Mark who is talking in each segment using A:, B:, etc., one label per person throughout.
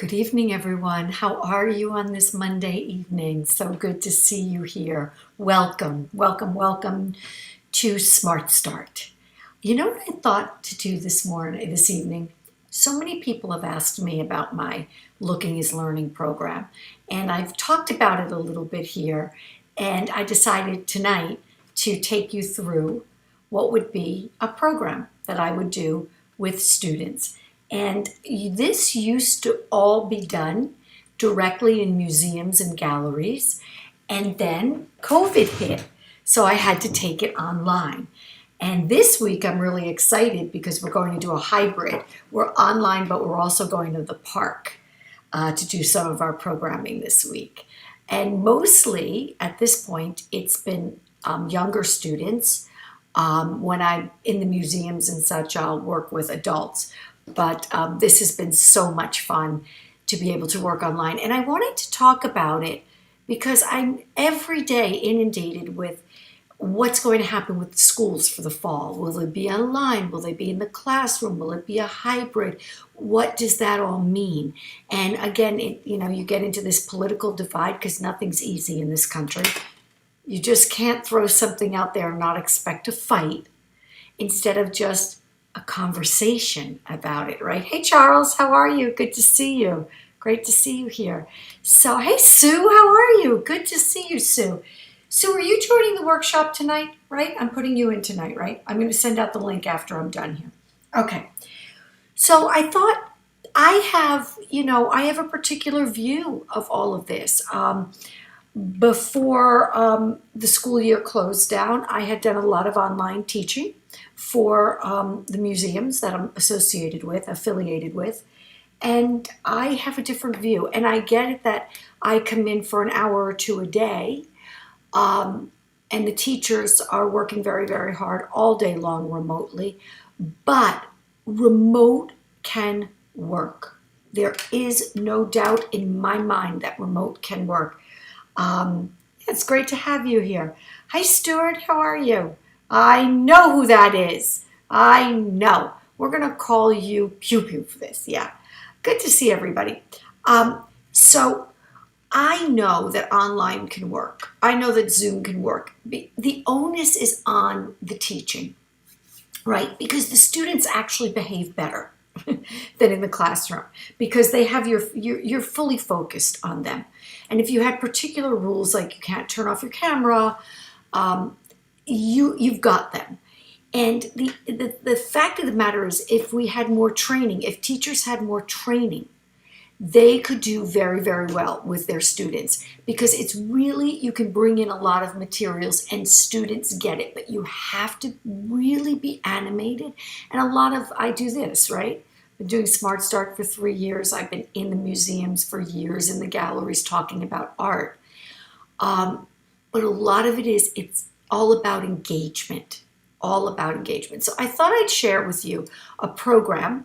A: Good evening, everyone. How are you on this Monday evening? So good to see you here. Welcome, welcome, welcome to Smart Start. You know what I thought to do this evening? So many people have asked me about my Looking is Learning program, and I've talked about it a little bit here, and I decided tonight to take you through what would be a program that I would do with students. And this used to all be done directly in museums and galleries. And then COVID hit. So I had to take it online. And this week I'm really excited because we're going to do a hybrid. We're online, but we're also going to the park to do some of our programming this week. And mostly at this point, it's been younger students. When I'm in the museums and such, I'll work with adults. But this has been so much fun to be able to work online. And I wanted to talk about it because I'm every day inundated with what's going to happen with the schools for the fall. Will it be online? Will they be in the classroom? Will it be a hybrid? What does that all mean? And again, you get into this political divide because nothing's easy in this country. You just can't throw something out there and not expect a fight instead of just a conversation about it, right? Hey, Charles, how are you? Good to see you. Great to see you here. So, hey, Sue, how are you? Good to see you, Sue. Sue, are you joining the workshop tonight, right? I'm putting you in tonight, right? I'm going to send out the link after I'm done here. Okay. So I thought I have a particular view of all of this. Before the school year closed down, I had done a lot of online teaching for the museums that I'm affiliated with, and I have a different view. And I get it that I come in for an hour or two a day, and the teachers are working very, very hard all day long remotely, but remote can work. There is no doubt in my mind that remote can work. It's great to have you here. Hi, Stuart. How are you? I know who that is. I know. We're going to call you Pew Pew for this. Yeah. Good to see everybody. So I know that online can work. I know that Zoom can work. The onus is on the teaching, right? Because the students actually behave better than in the classroom because they have you're fully focused on them. And if you had particular rules like you can't turn off your camera, you've got them. And the fact of the matter is, if we had more training, if teachers had more training, they could do very, very well with their students because it's really, you can bring in a lot of materials and students get it, but you have to really be animated. And I do this, right? I've been doing Smart Start for 3 years. I've been in the museums for years, in the galleries talking about art. But a lot of it's all about engagement, all about engagement. So I thought I'd share with you a program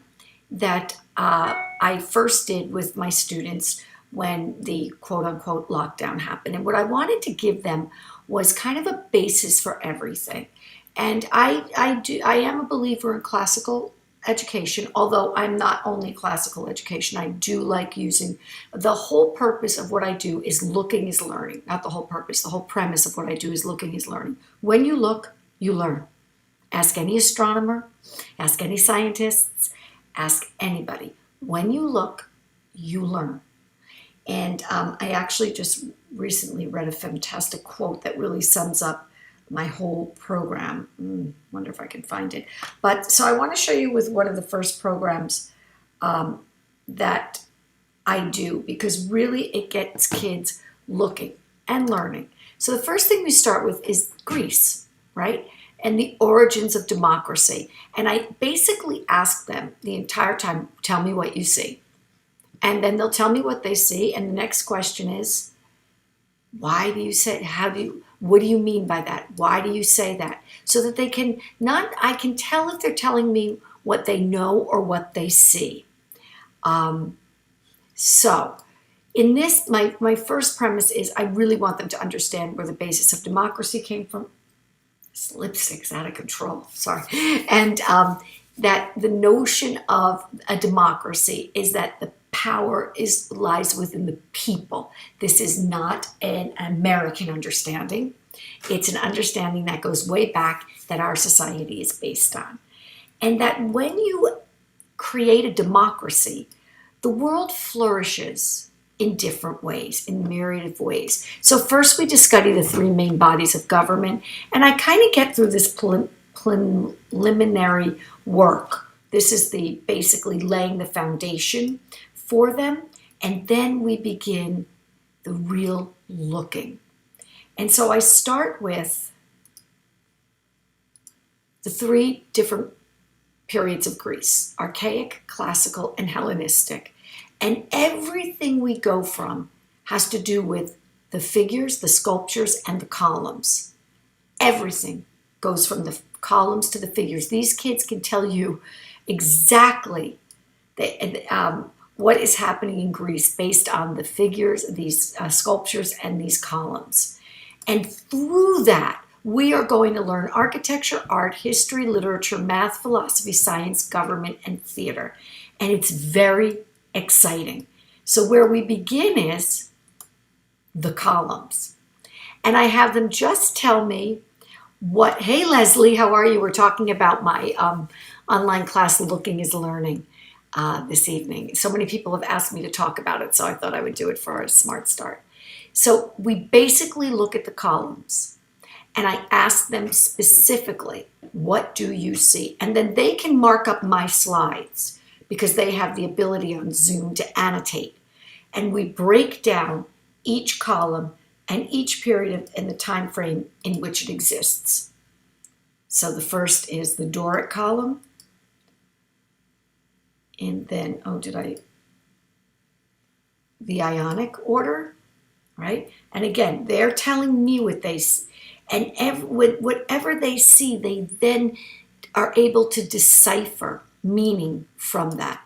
A: that I first did with my students when the quote unquote lockdown happened. And what I wanted to give them was kind of a basis for everything. And I am a believer in classical education, although I'm not only classical education. I do like using the whole purpose of what I do is looking is learning. Not the whole purpose, the whole premise of what I do is looking is learning. When you look, you learn. Ask any astronomer, ask any scientists, ask anybody. When you look, you learn. And I actually just recently read a fantastic quote that really sums up my whole program. Wonder if I can find it. But so I want to show you with one of the first programs that I do because really it gets kids looking and learning. So the first thing we start with is Greece, right? And the origins of democracy. And I basically ask them the entire time, tell me what you see. And then they'll tell me what they see. And the next question is, why do you say, what do you mean by that? Why do you say that? So that they can I can tell if they're telling me what they know or what they see. So in this, my first premise is I really want them to understand where the basis of democracy came from. This lipstick's out of control, sorry. And that the notion of a democracy is that the power lies within the people. This is not an American understanding. It's an understanding that goes way back that our society is based on. And that when you create a democracy, the world flourishes in different ways, in myriad of ways. So first we just study the three main bodies of government, and I kind of get through this preliminary work. This is the basically laying the foundation for them, and then we begin the real looking. And so I start with the three different periods of Greece: archaic, classical, and Hellenistic. And everything we go from has to do with the figures, the sculptures, and the columns. Everything goes from the columns to the figures. These kids can tell you exactly what is happening in Greece based on the figures, these sculptures, and these columns. And through that, we are going to learn architecture, art, history, literature, math, philosophy, science, government, and theater. And it's very exciting. So where we begin is the columns. And I have them just tell me hey Leslie, how are you? We're talking about my online class, Looking is Learning, this evening. So many people have asked me to talk about it, so I thought I would do it for our smart start. So we basically look at the columns, and I ask them specifically, what do you see? And then they can mark up my slides because they have the ability on Zoom to annotate. And we break down each column and each period and the time frame in which it exists. So the first is the Doric column. And then, the Ionic order, right? And again, they're telling me what they see. And whatever they see, they then are able to decipher meaning from that.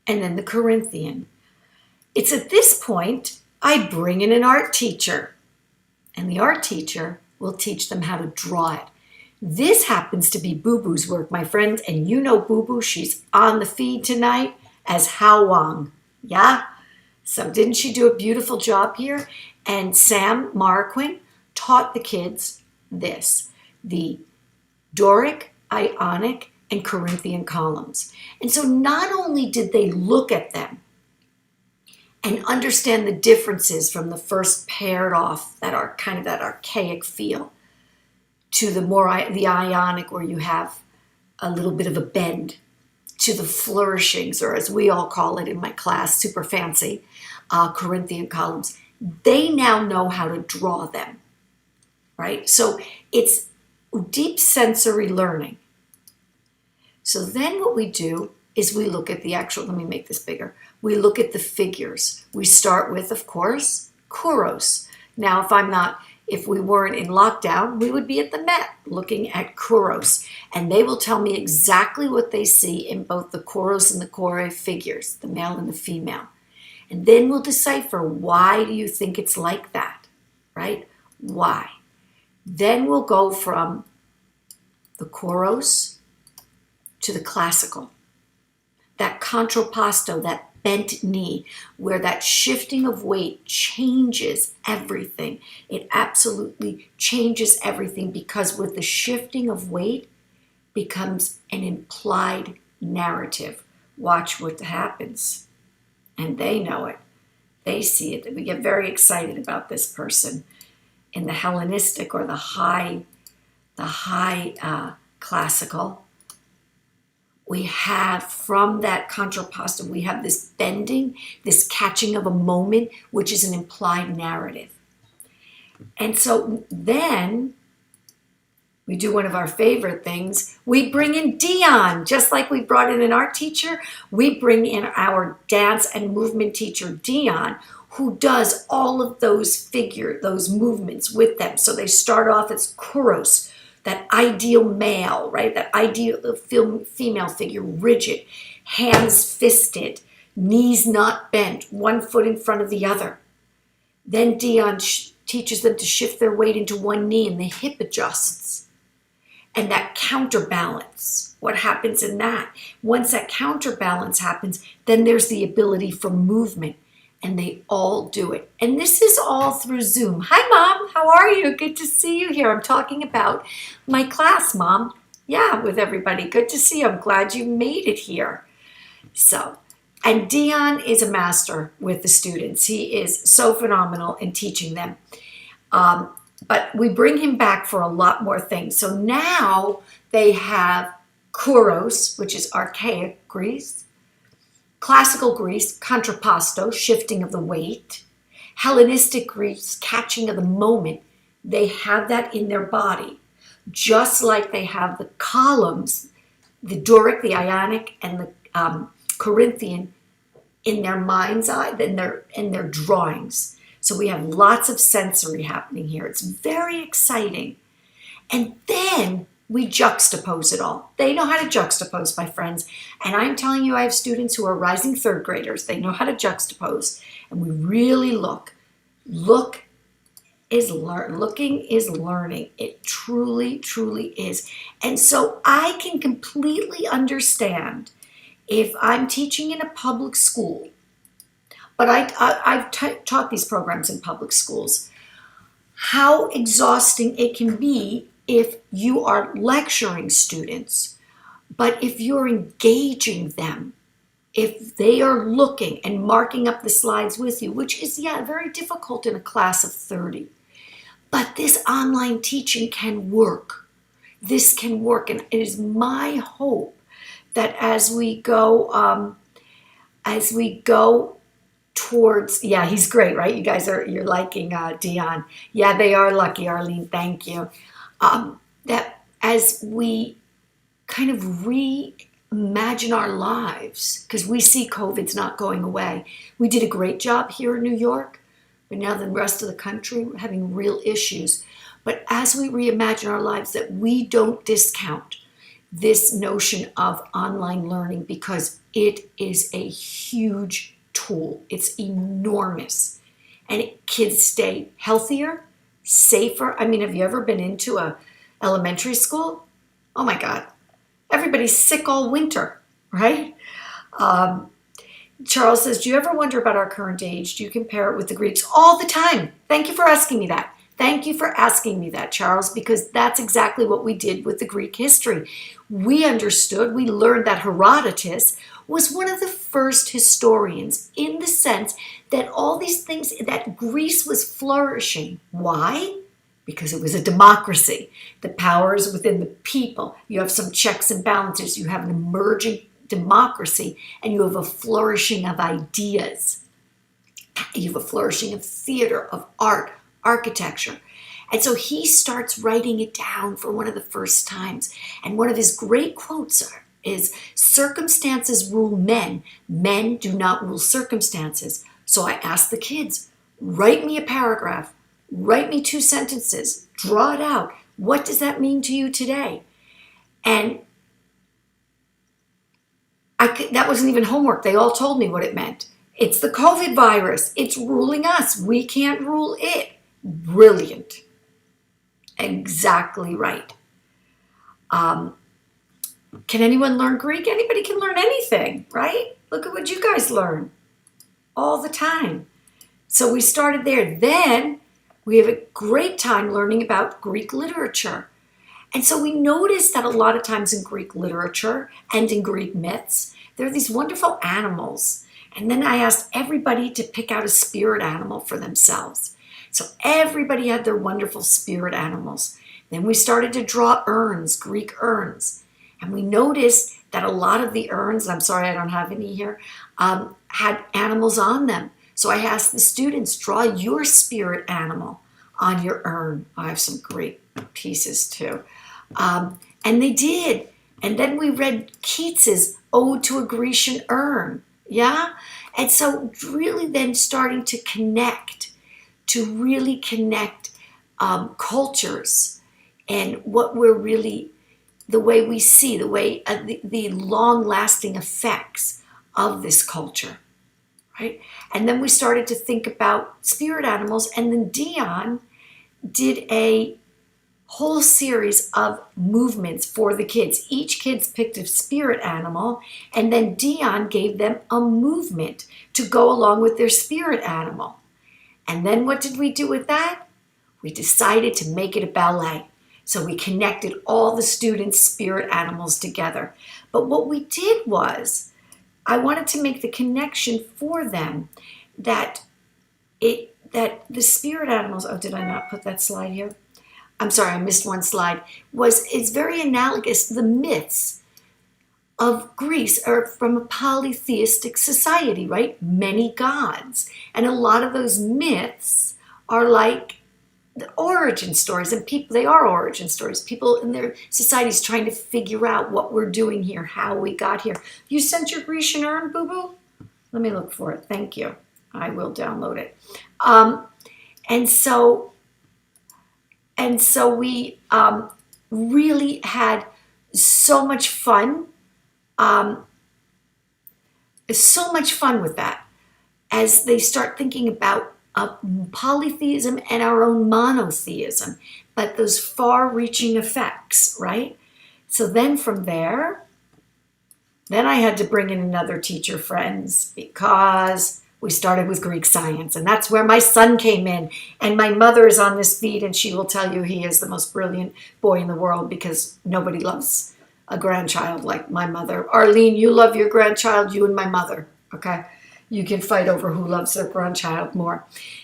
A: And then the Corinthian. It's at this point, I bring in an art teacher. And the art teacher will teach them how to draw it. This happens to be Boo Boo's work, my friends. And you know Boo Boo, she's on the feed tonight as Hao Wang. Yeah? So didn't she do a beautiful job here? And Sam Marquin taught the kids this, the Doric, Ionic, and Corinthian columns. And so not only did they look at them and understand the differences from the first paired off that are kind of that archaic feel to the Ionic, where you have a little bit of a bend, to the flourishings, or as we all call it in my class, super fancy, Corinthian columns. They now know how to draw them, right? So it's deep sensory learning. So then what we do is we look at the actual, let me make this bigger. We look at the figures. We start with, of course, Kouros. Now, if we weren't in lockdown, we would be at the Met looking at Kouros. And they will tell me exactly what they see in both the Kouros and the Kore figures, the male and the female. And then we'll decipher, why do you think it's like that, right? Why? Then we'll go from the Kouros to the classical. That contrapposto, that bent knee, where that shifting of weight changes everything. It absolutely changes everything, because with the shifting of weight becomes an implied narrative. Watch what happens. And they know it. They see it. We get very excited about this person. In the Hellenistic or the high classical, we have from that contrapposto, we have this bending, this catching of a moment, which is an implied narrative. And so then we do one of our favorite things. We bring in Dion, just like we brought in an art teacher. We bring in our dance and movement teacher, Dion, who does all of those movements with them. So they start off as Kouros, that ideal male, right? That ideal female figure, rigid, hands fisted, knees not bent, one foot in front of the other. Then Dion teaches them to shift their weight into one knee, and the hip adjusts. and that counterbalance. What happens in that? Once that counterbalance happens, then there's the ability for movement, and they all do it. And this is all through Zoom. Hi, Mom. How are you? Good to see you here. I'm talking about my class, Mom. Yeah, with everybody. Good to see you. I'm glad you made it here. So, and Dion is a master with the students. He is so phenomenal in teaching them. But we bring him back for a lot more things. So now they have Kouros, which is archaic Greece, classical Greece, contrapposto, shifting of the weight, Hellenistic Greece, catching of the moment. They have that in their body, just like they have the columns, the Doric, the Ionic, and the Corinthian in their mind's eye, in their drawings. So we have lots of sensory happening here. It's very exciting. And then we juxtapose it all. They know how to juxtapose, my friends. And I'm telling you, I have students who are rising third graders. They know how to juxtapose. And we really look. Looking is learning. It truly, truly is. And so I can completely understand if I'm teaching in a public school, but I've taught these programs in public schools, how exhausting it can be if you are lecturing students, but if you're engaging them, if they are looking and marking up the slides with you, which is, very difficult in a class of 30. But this online teaching can work. This can work, and it is my hope that as we go towards, he's great, right? You guys you're liking Dion. Yeah, they are lucky, Arlene. Thank you. That as we kind of reimagine our lives, because we see COVID's not going away. We did a great job here in New York, but now the rest of the country we're having real issues. But as we reimagine our lives, that we don't discount this notion of online learning, because it is a huge tool. It's enormous. And kids stay healthier, safer. I mean, have you ever been into a elementary school? Oh my God. Everybody's sick all winter, right? Charles says, do you ever wonder about our current age? Do you compare it with the Greeks? All the time. Thank you for asking me that. Thank you for asking me that, Charles, because that's exactly what we did with the Greek history. We learned that Herodotus was one of the first historians, in the sense that all these things, that Greece was flourishing. Why? Because it was a democracy. The power is within the people. You have some checks and balances. You have an emerging democracy, and you have a flourishing of ideas. You have a flourishing of theater, of art, architecture. And so he starts writing it down for one of the first times. And one of his great quotes is, circumstances rule men. Men do not rule circumstances. So I asked the kids, write me a paragraph. Write me 2 sentences. Draw it out. What does that mean to you today? And that wasn't even homework. They all told me what it meant. It's the COVID virus. It's ruling us. We can't rule it. Brilliant. Exactly right. Can anyone learn Greek? Anybody can learn anything, right? Look at what you guys learn all the time. So we started there. Then we have a great time learning about Greek literature. And so we noticed that a lot of times in Greek literature and in Greek myths, there are these wonderful animals. And then I asked everybody to pick out a spirit animal for themselves. So everybody had their wonderful spirit animals. Then we started to draw urns, Greek urns. And we noticed that a lot of the urns, and I'm sorry I don't have any here, had animals on them. So I asked the students, draw your spirit animal on your urn. I have some great pieces too. And they did. And then we read Keats's Ode to a Grecian Urn. Yeah? And so really then starting to really connect cultures and what we're really, the way we see, the way, the long-lasting effects of this culture, right? And then we started to think about spirit animals, and then Dion did a whole series of movements for the kids. Each kid's picked a spirit animal, and then Dion gave them a movement to go along with their spirit animal. And then what did we do with that? We decided to make it a ballet. So we connected all the students' spirit animals together. But what we did was, I wanted to make the connection for them that the spirit animals, oh, did I not put that slide here? I'm sorry, I missed one slide, it's very analogous. The myths of Greece are from a polytheistic society, right? Many gods. And a lot of those myths are like the origin stories, and they are origin stories. People in their societies trying to figure out what we're doing here, how we got here. You sent your Grecian urn, boo-boo? Let me look for it. Thank you. I will download it. And so we really had so much fun. So much fun with that as they start thinking about polytheism and our own monotheism, but those far-reaching effects, right? So then from there, then I had to bring in another teacher, friends, because we started with Greek science, and that's where my son came in. And my mother is on this feed, and she will tell you he is the most brilliant boy in the world, because nobody loves a grandchild like my mother. Arlene, you love your grandchild, you and my mother, okay? You can fight over who loves their grandchild more.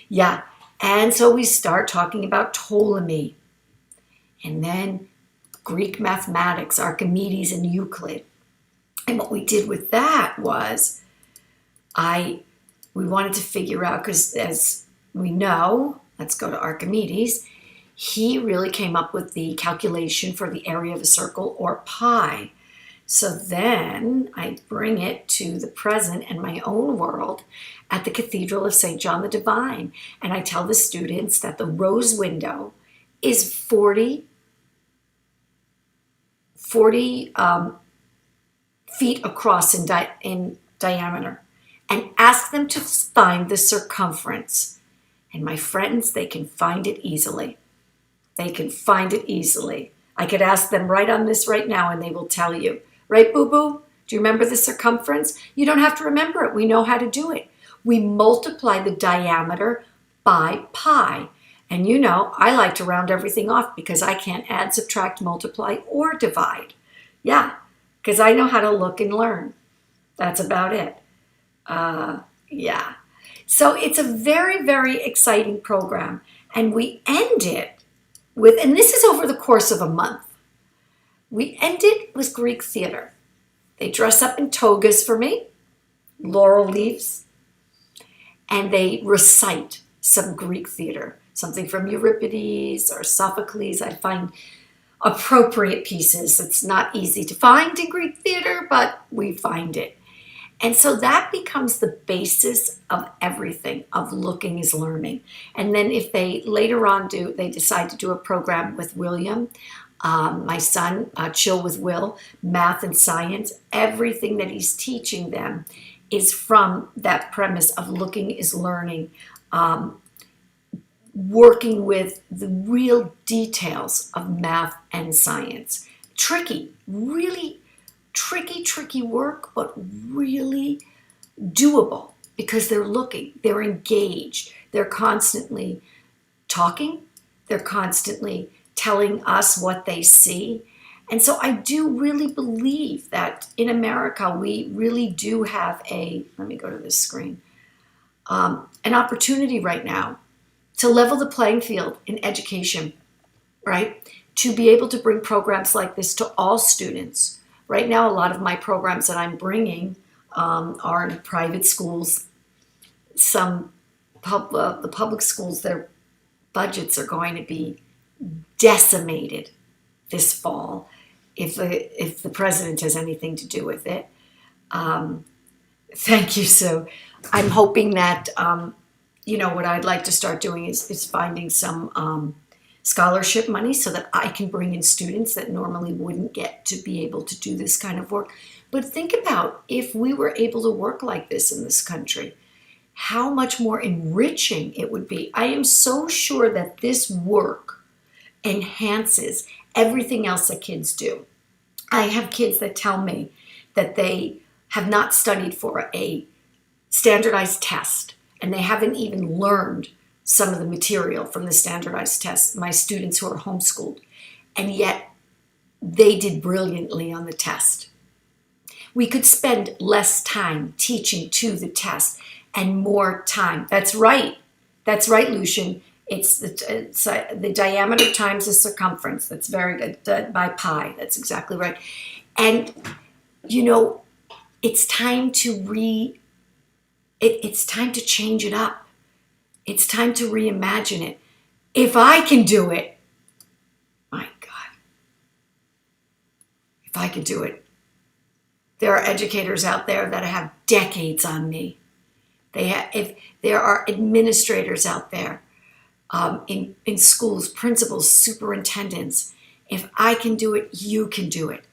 A: Yeah, and so we start talking about Ptolemy, and then Greek mathematics, Archimedes and Euclid. And what we did with that was, we wanted to figure out, because as we know, let's go to Archimedes, he really came up with the calculation for the area of a circle, or pi. So then I bring it to the present and my own world at the Cathedral of St. John the Divine. And I tell the students that the rose window is 40 feet across in diameter, and ask them to find the circumference. And my friends, they can find it easily. They can find it easily. I could ask them right on this right now, and they will tell you. Right, boo-boo? Do you remember the circumference? You don't have to remember it. We know how to do it. We multiply the diameter by pi. And you know, I like to round everything off because I can't add, subtract, multiply, or divide. Yeah, because I know how to look and learn. That's about it. Yeah. So it's a very, very exciting program. And we end it with, and this is over the course of a month, we end it with Greek theater. They dress up in togas for me, laurel leaves, and they recite some Greek theater, something from Euripides or Sophocles. I find appropriate pieces. It's not easy to find in Greek theater, but we find it. And so that becomes the basis of everything, of looking is learning. And then if they later on they decide to do a program with William, my son, Chill with Will, math and science, everything that he's teaching them is from that premise of looking is learning, working with the real details of math and science. Tricky, really tricky work, but really doable because they're looking, they're engaged, they're constantly talking, they're constantly telling us what they see. And so I do really believe that in America, we really do have let me go to this screen, an opportunity right now to level the playing field in education, right? To be able to bring programs like this to all students. Right now, a lot of my programs that I'm bringing are in private schools. The public schools, their budgets are going to be decimated this fall if the president has anything to do with it. Thank you, Sue. I'm hoping that, what I'd like to start doing is finding some scholarship money so that I can bring in students that normally wouldn't get to be able to do this kind of work. But think about if we were able to work like this in this country, how much more enriching it would be. I am so sure that this work enhances everything else that kids do. I have kids that tell me that they have not studied for a standardized test and they haven't even learned some of the material from the standardized test, my students who are homeschooled, and yet they did brilliantly on the test. We could spend less time teaching to the test and more time. That's right. That's right, Lucian. It's the diameter times the circumference. That's very good. By pi. That's exactly right. And, you know, it's time to it's time to change it up. It's time to reimagine it. If I can do it, my God, if I can do it. There are educators out there that have decades on me. If there are administrators out there in schools, principals, superintendents, if I can do it, you can do it.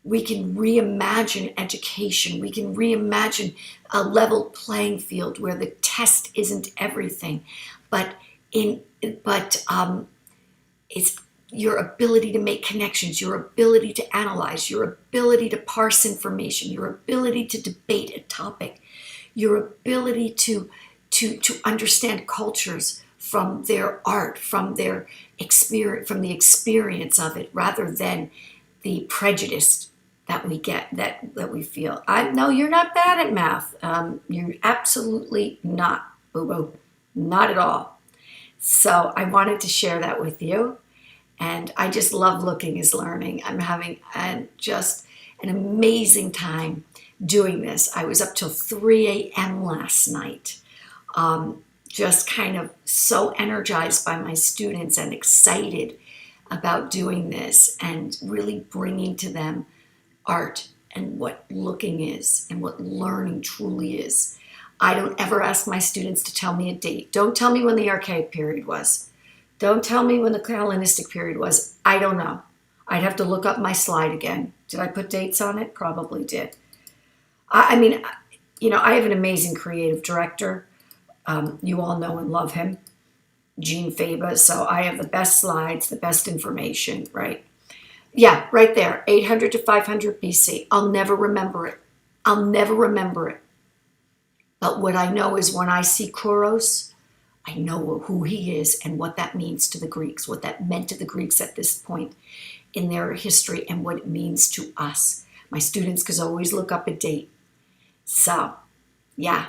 A: We can reimagine education. We can reimagine a level playing field where the test isn't everything, but it's your ability to make connections, your ability to analyze, your ability to parse information, your ability to debate a topic, your ability to understand cultures from their art, from their experience, from the experience of it, rather than the prejudice that we get, that we feel. No, you're not bad at math. You're absolutely not, boo-boo, not at all. So I wanted to share that with you. And I just love Looking is Learning. I'm having just an amazing time doing this. I was up till 3 a.m. last night, just kind of so energized by my students and excited about doing this and really bringing to them art and what looking is and what learning truly is. I don't ever ask my students to tell me a date. Don't tell me when the archaic period was. Don't tell me when the Hellenistic period was. I don't know. I'd have to look up my slide again. Did I put dates on it? Probably did. I mean, you know, I have an amazing creative director. You all know and love him, Gene Faba. So I have the best slides, the best information, right? Yeah, right there, 800 to 500 BC. I'll never remember it. I'll never remember it. But what I know is when I see Kouros, I know who he is and what that means to the Greeks, what that meant to the Greeks at this point in their history and what it means to us. My students could always look up a date. So, yeah,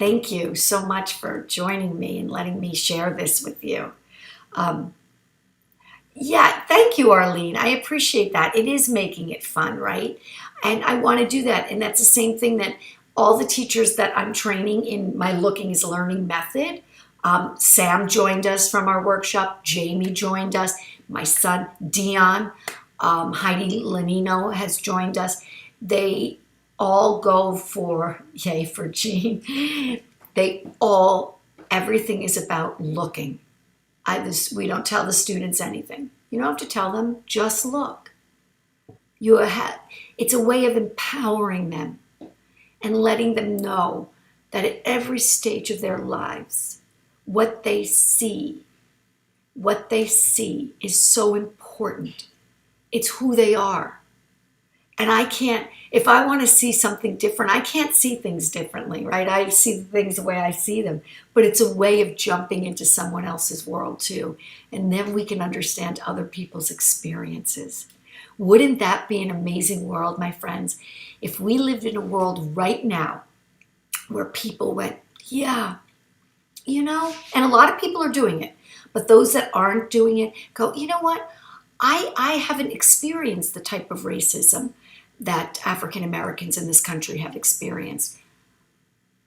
A: thank you so much for joining me and letting me share this with you. Yeah, thank you, Arlene. I appreciate that. It is making it fun, right? And I want to do that. And that's the same thing that all the teachers that I'm training in my Looking is Learning method. Sam joined us from our workshop. Jamie joined us. My son, Dion. Heidi Lanino has joined us. They all go for, yay for Jean. Everything is about looking. We don't tell the students anything. You don't have to tell them, just look. It's a way of empowering them and letting them know that at every stage of their lives, what they see is so important. It's who they are. And if I want to see something different, I can't see things differently, right? I see things the way I see them, but it's a way of jumping into someone else's world too. And then we can understand other people's experiences. Wouldn't that be an amazing world, my friends? If we lived in a world right now where people went, yeah, you know, and a lot of people are doing it, but those that aren't doing it go, you know what? I haven't experienced the type of racism that African Americans in this country have experienced.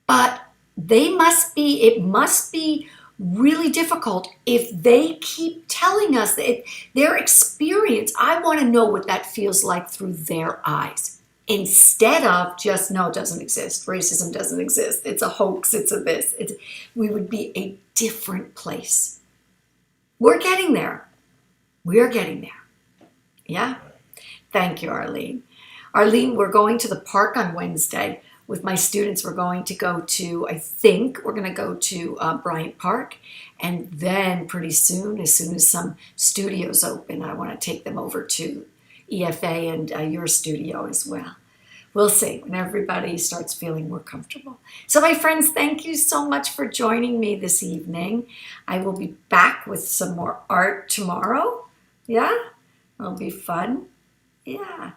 A: But it must be really difficult if they keep telling us that their experience, I want to know what that feels like through their eyes. Instead of just, no, it doesn't exist. Racism doesn't exist. It's a hoax. It's a this. We would be a different place. We're getting there. We're getting there. Yeah? Thank you, Arlene. Arlene, we're going to the park on Wednesday. with my students, we're going to go to, I think we're going to go to Bryant Park. And then pretty soon as some studios open, I want to take them over to EFA and your studio as well. We'll see when everybody starts feeling more comfortable. So my friends, thank you so much for joining me this evening. I will be back with some more art tomorrow. Yeah, it'll be fun. Yeah,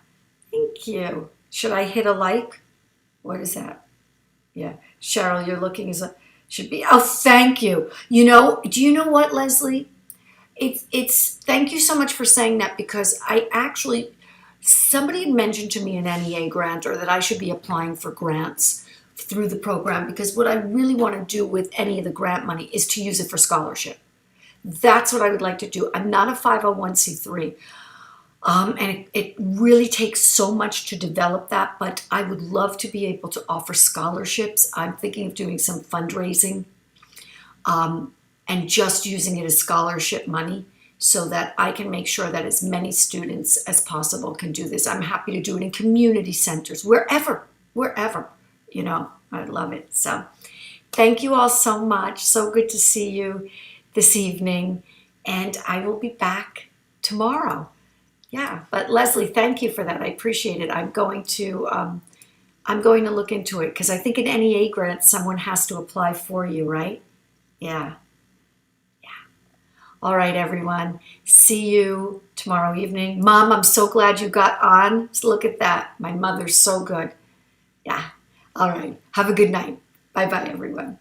A: thank you. Should I hit a like? What is that? Yeah, Cheryl, you're looking as a, should be, oh, thank you. You know, do you know what, Leslie? It's thank you so much for saying that, because I actually, somebody had mentioned to me an NEA grant, or that I should be applying for grants through the program, because what I really want to do with any of the grant money is to use it for scholarship. That's what I would like to do. I'm not a 501c3. And it really takes so much to develop that, but I would love to be able to offer scholarships. I'm thinking of doing some fundraising and just using it as scholarship money, so that I can make sure that as many students as possible can do this. I'm happy to do it in community centers, wherever, you know, I'd love it. So thank you all so much. So good to see you this evening, and I will be back tomorrow. Yeah, but Leslie, thank you for that. I appreciate it. I'm going to look into it, because I think an NEA grant, someone has to apply for you, right? Yeah. All right, everyone. See you tomorrow evening. Mom, I'm so glad you got on. Look at that. My mother's so good. Yeah. All right. Have a good night. Bye-bye, everyone.